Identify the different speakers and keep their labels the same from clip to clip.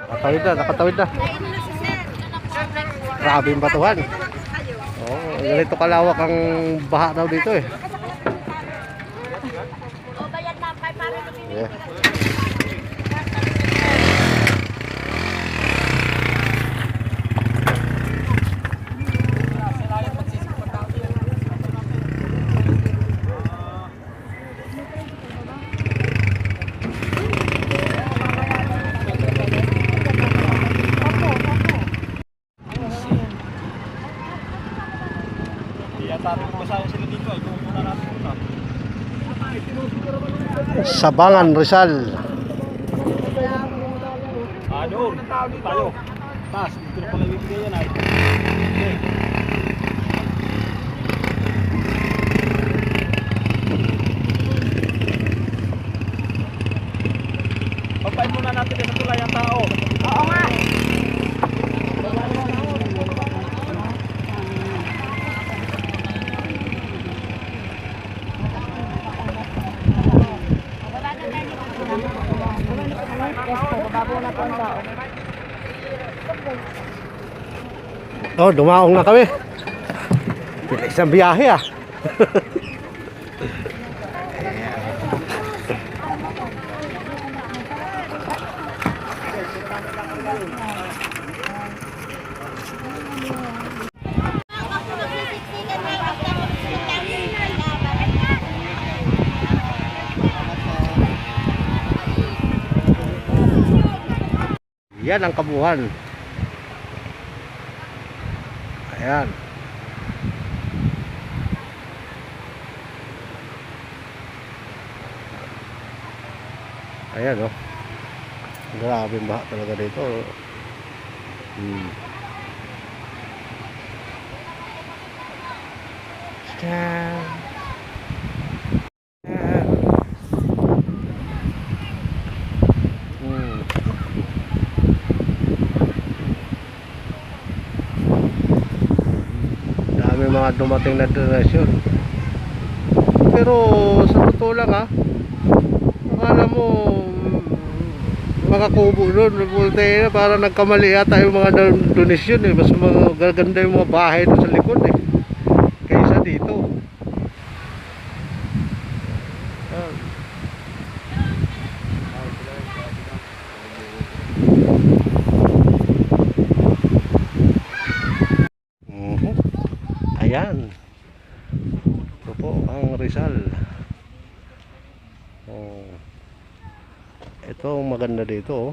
Speaker 1: Nakatawid na, nakatawid na. Grabe yung batuhan. Oh, ganito kalawak ang baha daw dito eh. Yeah. Sabangan, Rizal.
Speaker 2: Doon tayo. Taas, dito na pala ibibigay yan ay. Okay. Papain muna natin sa tulay ang tao. Oo nga.
Speaker 1: Oh, dumaong na kami. Bilis ang biyahe ah. Yan ang kabuhan. Ayan. Ayan oh. Grabe baha talaga dito. May mga dumating na donasyon. Pero sa totoo lang ha, akala mo mga kubo doon, na para nagkamali yata yung mga donasyon eh. Mas magaganda yung mga bahay doon sa likod eh kaysa dito. Ayan. Ito po ang Rizal. Oh. Ito ang maganda dito oh.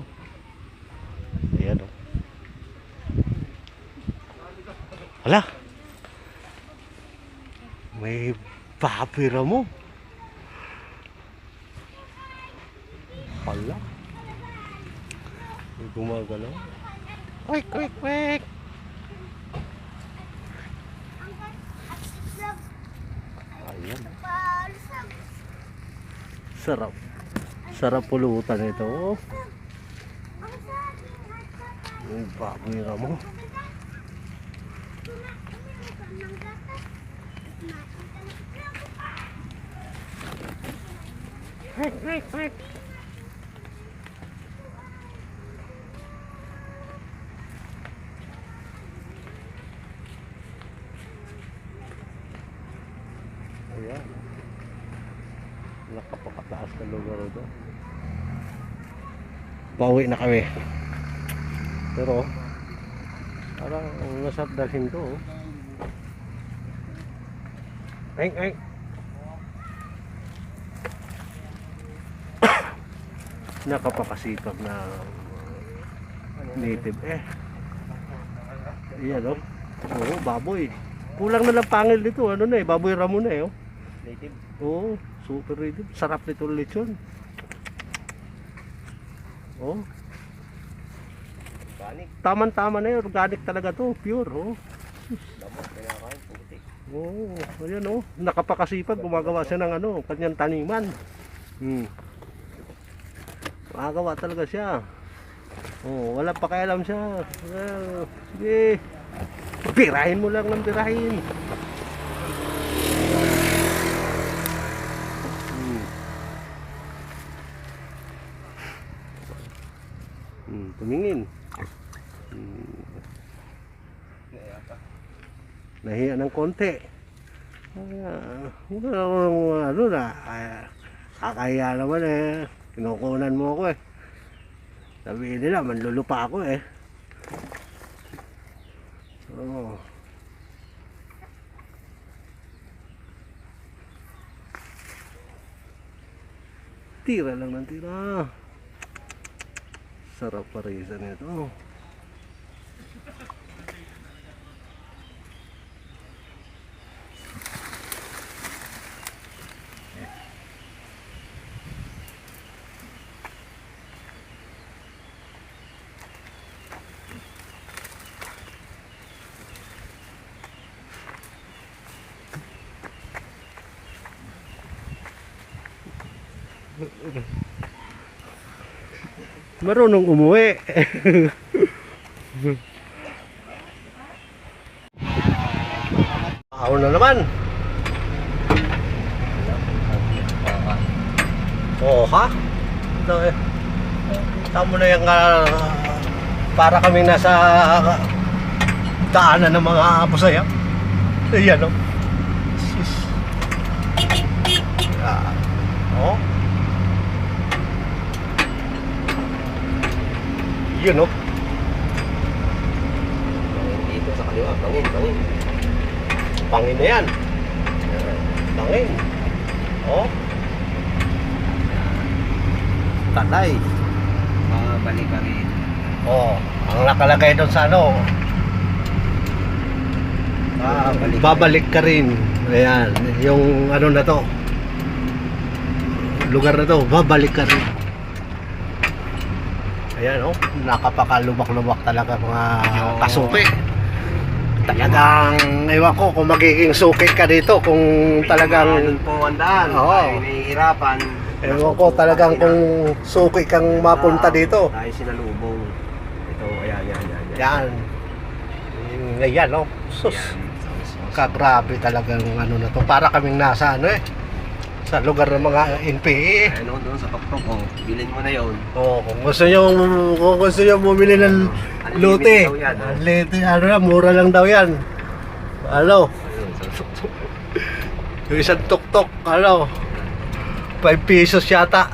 Speaker 1: Ayan oh. Hala. May papira mo. Hala. May gumagalaw. Quick, quick, quick. Ayan. Sarap. Sarap pulutan ito. Yung papira mo. Quick. Ayan. Nakapakataas na lugar ito. Pauwi na kami. Pero parang nasap dalhin to oh. Ay. Nakapakasipag na native eh. Ayan oh. Oo, baboy. Kulang na lang pangil dito. Ano na eh, baboy ramo na eh oh.
Speaker 2: Native.
Speaker 1: Oo, super native. Sarap nito lechon. Oh.
Speaker 2: Organic.
Speaker 1: Taman-tama na yun. Organic talaga to. Pure oh.
Speaker 2: Damot, kinakain, putik.
Speaker 1: Oo, ayan oh. Nakapakasipag. Gumagawa siya ng ano, kanyang taniman. Makagawa talaga siya. Oh, wala pakialam siya. Well, sige. Pirahin mo lang ng pirahin. tumingin. Nahiya ng konti. Ano na, kakahiya naman eh. Kinukunan mo ako eh. Sabihin nila, manlulupa ako eh. Oo. Tira lang ng tira. Sarap parisan nito. Marunong umuwi. Ako na naman. Oo ha? Ito eh. Tama na yung para kami nasa daanan ng mga busaya. Ayan o. Oh. Yun o.
Speaker 2: Dito sa kaliwa, bangin.
Speaker 1: Pangin na yan. Pangin. Oh. Tatay.
Speaker 2: Balik ka rin.
Speaker 1: Oh. Ang nakalagay doon sa ano. Babalik ka rin. Ayan. Yung ano na to. Lugar na to. Babalik ka rin. Ayan oh. Nakapakalubak-lubak talaga mga kasuki. Talagang ewan ko kung magiging suki ka dito kung talagang
Speaker 2: Puwandaan,
Speaker 1: Oo.
Speaker 2: nahihirapan.
Speaker 1: ewan ko talagang kung suki kang mapunta dito.
Speaker 2: Tayo sinalubong. Ito, ayan.
Speaker 1: Yan. Ayan oh. Sus. Kagrabe talagang ano na to. Para kaming nasa ano eh. Sa lugar ng mga NPA.
Speaker 2: Ano doon sa Toktok, oh. Bilhin mo na yon.
Speaker 1: Oh, kung gusto nyo bumili ng lote.
Speaker 2: Unlimited daw yan, oh.
Speaker 1: Lote, ano na, mura lang daw yan. Ano? Yung isang tuktok, ano? 5 pesos yata.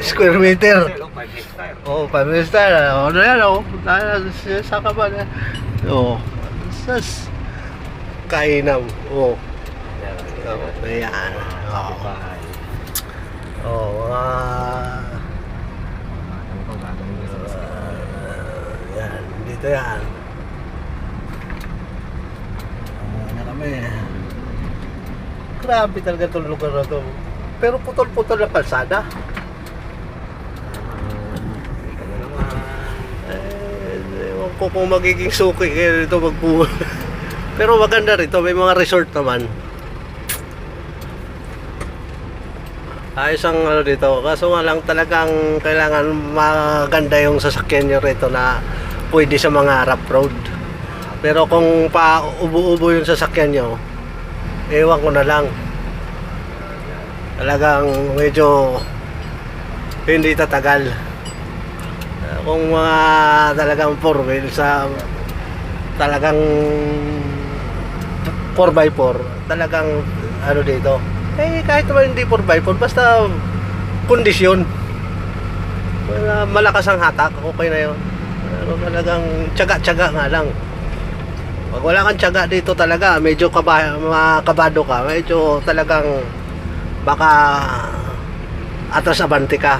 Speaker 1: Square meter.
Speaker 2: 5 hectare.
Speaker 1: Oh, 5 hectare. Ano yan, oh. Sa kaban. Oh. Sas. Kainam. Oh. Ayan. Oh. Oh, mga... yan. Dito yan. Na kami. Grabe talaga itong lugar na ito. Pero putol-putol na kalsada. Ewan ko kung magiging suki dito magpuwa. Pero maganda rito, may mga resort naman. Ayos ang ano dito, kaso nga lang talagang kailangan maganda yung sasakyan nyo rito na pwede sa mga rough road. Pero kung pa ubo-ubo yung sasakyan nyo, ewan ko na lang. Talagang medyo hindi tatagal. Kung mga talagang 4 wheel sa talagang 4x4, talagang ano dito. Eh kahit naman hindi 4x4, basta kondisyon. Malakas ang hatak, okay na yun. Pero talagang tiyaga-tiyaga nga lang. Pag wala kang tiyaga dito talaga, medyo kabado ka, medyo talagang baka atras abante ka.